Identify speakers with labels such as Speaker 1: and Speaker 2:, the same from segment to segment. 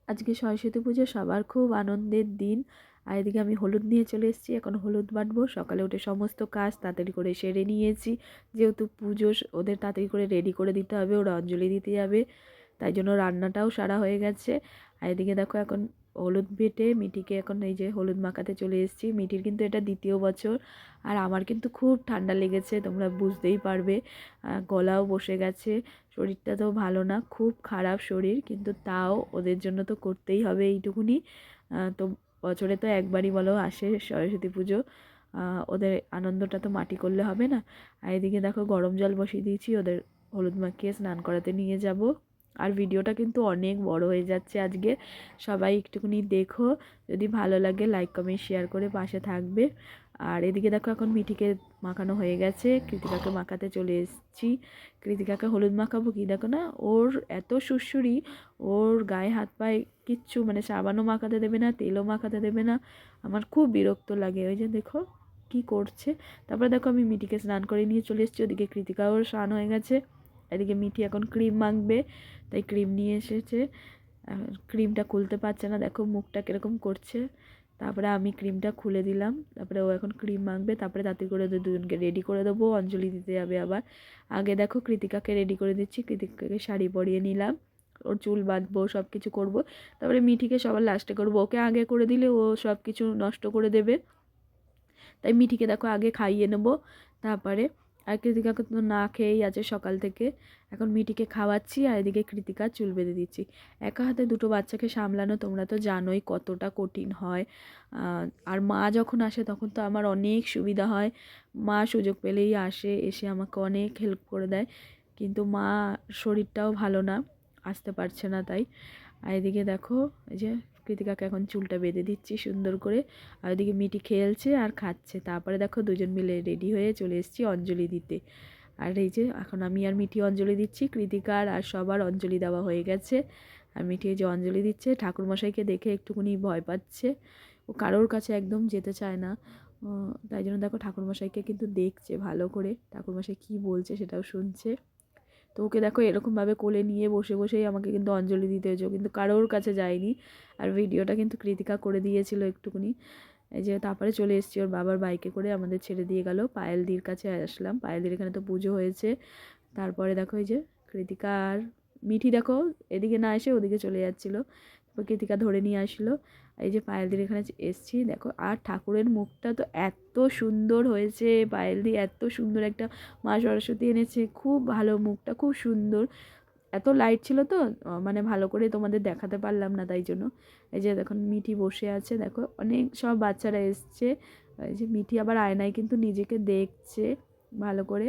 Speaker 1: আজকে সরস্বতী পুজো সবার খুব আনন্দের দিন। আর এদিকে আমি হলুদ নিয়ে চলে এসেছি, এখন হলুদ বাটবো। সকালে উঠে সমস্ত কাজ তাড়াতাড়ি করে সেরে নিয়েছি, যেহেতু পুজো ওদের তাড়াতাড়ি করে রেডি করে দিতে হবে, ওরা অঞ্জলি দিতে যাবে, তাই জন্য রান্নাটাও সারা হয়ে গেছে। আর এদিকে দেখো এখন হলুদ বেটে মিঠিকে এখন এই যে হলুদ মাখাতে চলে এসেছি। মিঠির কিন্তু এটা দ্বিতীয় বছর, আর আমার কিন্তু খুব ঠান্ডা লেগেছে, তোমরা বুঝতেই পারবে। গলাও বসে গেছে, শরীরটা তো ভালো না, খুব খারাপ শরীর, কিন্তু তাও ওদের জন্য তো করতেই হবে এইটুকুনি। তো বছরে তো একবারই বলো আসে সরস্বতী পুজো, ওদের আনন্দটা তো মাটি করলে হবে না। আর এদিকে দেখো গরম জল বসিয়ে দিয়েছি, ওদের হলুদ মাখিয়ে স্নান করাতে নিয়ে যাব। আর ভিডিওটা কিন্তু অনেক বড় হয়ে যাচ্ছে আজকে, সবাই একটুখানি দেখো, যদি ভালো লাগে লাইক কমেন্ট শেয়ার করে পাশে থাকবে। আর এদিকে দেখো এখন মিঠিকে মাখানো হয়ে গেছে, কৃতিকাকে মাখাতে চলে এসেছি। কৃতিকাকে হলুদ মাখাবো কি দেখো না, ওর এত সুড়সুড়ি, ওর গায়ে হাত পায়ে কিচ্ছু মানে সাবানও মাখাতে দেবে না, তেলও মাখাতে দেবে না। আমার খুব বিরক্ত লাগে, ওই যে দেখো কি করছে। তারপরে দেখো আমি মিঠিকে স্নান করে নিয়ে চলে এসেছি, ওদিকে কৃতিকাও স্নান হয়ে গেছে। এদিকে মিঠি এখন ক্রিম মাখবে, তাই ক্রিম নিয়ে এসেছে। ক্রিমটা খুলতে পারছে না, দেখো মুখটা কীরকম করছে। তারপরে আমি ক্রিমটা খুলে দিলাম, তারপরে ও এখন ক্রিম মাখবে, তারপরে তাড়াতাড়ি করে দুজনকে রেডি করে দেবো, অঞ্জলি দিতে যাবে আবার। আগে দেখো কৃতিকাকে রেডি করে দিচ্ছি, কৃতিকাকে শাড়ি পরিয়ে নিলাম, ওর চুল বাঁধবো, সব কিছু করবো। তারপরে মিঠিকে সবার লাস্টে করবো, ওকে আগে করে দিলে ও সব কিছু নষ্ট করে দেবে, তাই মিঠিকে দেখো আগে খাইয়ে নেবো তারপরে। আর কৃতিকাকে তো না খেয়েই আছে সকাল থেকে, এখন মিঠিকে খাওয়াচ্ছি আর এদিকে কৃতিকার চুল বেঁধে দিচ্ছি। একা হাতে দুটো বাচ্চাকে সামলানো তোমরা তো জানোই কতটা কঠিন হয়। আর মা যখন আসে তখন তো আমার অনেক সুবিধা হয়, মা সুযোগ পেলেই আসে, এসে আমাকে অনেক হেল্প করে দেয়, কিন্তু মা শরীরটাও ভালো না, আসতে পারছে না তাই। আর এদিকে দেখো এই যে কৃতিকাকে এখন চুলটা বেঁধে দিচ্ছি সুন্দর করে, আর ওদিকে মিটি খেলছে আর খাচ্ছে। তারপরে দেখো দুজন মিলে রেডি হয়ে চলে এসেছি অঞ্জলি দিতে। আর এই যে এখন আমি আর মিঠি অঞ্জলি দিচ্ছি, কৃতিকার আর সবার অঞ্জলি দেওয়া হয়ে গেছে। আর মিঠি এই যে অঞ্জলি দিচ্ছে, ঠাকুরমশাইকে দেখে একটুকুনি ভয় পাচ্ছে, ও কারোর কাছে একদম যেতে চায় না। তাই জন্য দেখো ঠাকুরমশাইকে কিন্তু দেখছে ভালো করে, ঠাকুরমশাই কী বলছে সেটাও শুনছে। তো ওকে দেখো এরকমভাবে কোলে নিয়ে বসে বসেই আমাকে কিন্তু অঞ্জলি দিতে হয়েছে, কিন্তু কারোর কাছে যায়নি। আর ভিডিওটা কিন্তু কৃতিকা করে দিয়েছিল একটুকুনি। এই যে তারপরে চলে এসেছি ওর বাবার বাইকে করে, আমাদের ছেড়ে দিয়ে গেল, পায়েলদির কাছে আসলাম, পায়েলদির এখানে তো পুজো হয়েছে। তারপরে দেখো এই যে কৃতিকা আর মিঠি দেখো এদিকে না এসে ওদিকে চলে যাচ্ছিলো, তারপর কৃতিকা ধরে নিয়ে আসলো। এই যে পায়েলদির এখানে এসছি দেখো, আর ঠাকুরের মুখটা তো এত সুন্দর হয়েছে, পায়েলদি এত সুন্দর একটা মা সরস্বতী এনেছে, খুব ভালো, মুখটা খুব সুন্দর। এত লাইট ছিল তো মানে ভালো করে তোমাদের দেখাতে পারলাম না, তাই জন্য। এই যে দেখুন মিঠি বসে আছে, দেখো অনেক সব বাচ্চারা এসছে। এই যে মিঠি আবার আয়নায় কিন্তু নিজেকে দেখছে ভালো করে।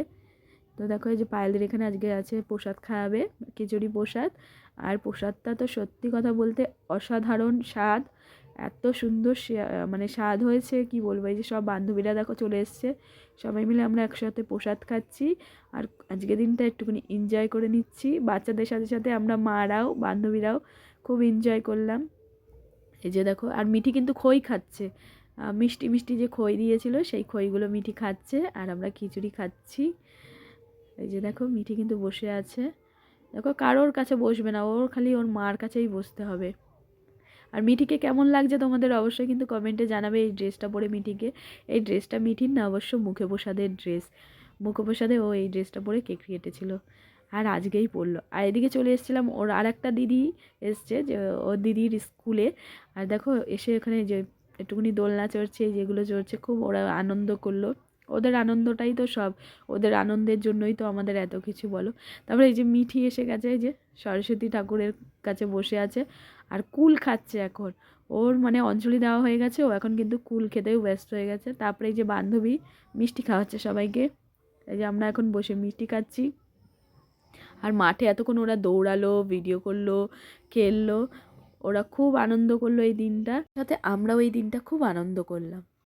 Speaker 1: তো দেখো এই যে পায়েলদের এখানে আজকে আছে প্রসাদ খাওয়াবে, খিচুড়ি প্রসাদ। আর প্রসাদটা তো সত্যি কথা বলতে অসাধারণ স্বাদ, এত সুন্দর মানে স্বাদ হয়েছে কি বলবো। এই যে সব বান্ধবীরা দেখো চলে এসছে, সবাই মিলে আমরা একসাথে প্রসাদ খাচ্ছি, আর আজকে দিনটা একটুখানি এনজয় করে নিচ্ছি বাচ্চাদের সাথে সাথে, আমরা মারাও বান্ধবীরাও খুব এনজয় করলাম। এই যে দেখো আর মিঠি কিন্তু খই খাচ্ছে, মিষ্টি মিষ্টি যে খই দিয়েছিল সেই খইগুলো মিঠি খাচ্ছে, আর আমরা খিচুড়ি খাচ্ছি। এই যে দেখো মিঠি কিন্তু বসে আছে, দেখো কারোর কাছে বসবে না, ওর খালি ওর মার কাছেই বসতে হবে। আর মিঠিকে কেমন লাগছে তোমাদের অবশ্যই কিন্তু কমেন্টে জানাবে এই ড্রেসটা পরে মিঠিকে। এই ড্রেসটা মিঠির না অবশ্য মুখে প্রসাদের ড্রেস, মুখে প্রসাদে ও এই ড্রেসটা পরে কেক কেটেছিল, আর আজকেই পরলো। আর এদিকে চলে এসেছিলাম, ওর আর একটা দিদি এসছে, যে ওর দিদির স্কুলে। আর দেখো এসে এখানে যে একটুখানি দোলনা চড়ছে, যেগুলো চড়ছে খুব ওরা আনন্দ করলো, ওদের আনন্দটাই তো সব, ওদের আনন্দের জন্যই তো আমাদের এত কিছু বলো। তারপরে এই যে মিঠি এসে গেছে, এই যে সরস্বতী ঠাকুরের কাছে বসে আছে আর কুল খাচ্ছে এখন, ওর মানে অঞ্জলি দেওয়া হয়ে গেছে, ও এখন কিন্তু কুল খেতেও ব্যস্ত হয়ে গেছে। তারপরে এই যে বান্ধবী মিষ্টি খাওয়াচ্ছে সবাইকে, এই যে আমরা এখন বসে মিষ্টি খাচ্ছি। আর মাঠে এতক্ষণ ওরা দৌড়ালো, ভিডিও করলো, খেললো, ওরা খুব আনন্দ করলো এই দিনটা, সাথে আমরাও এই দিনটা খুব আনন্দ করলাম।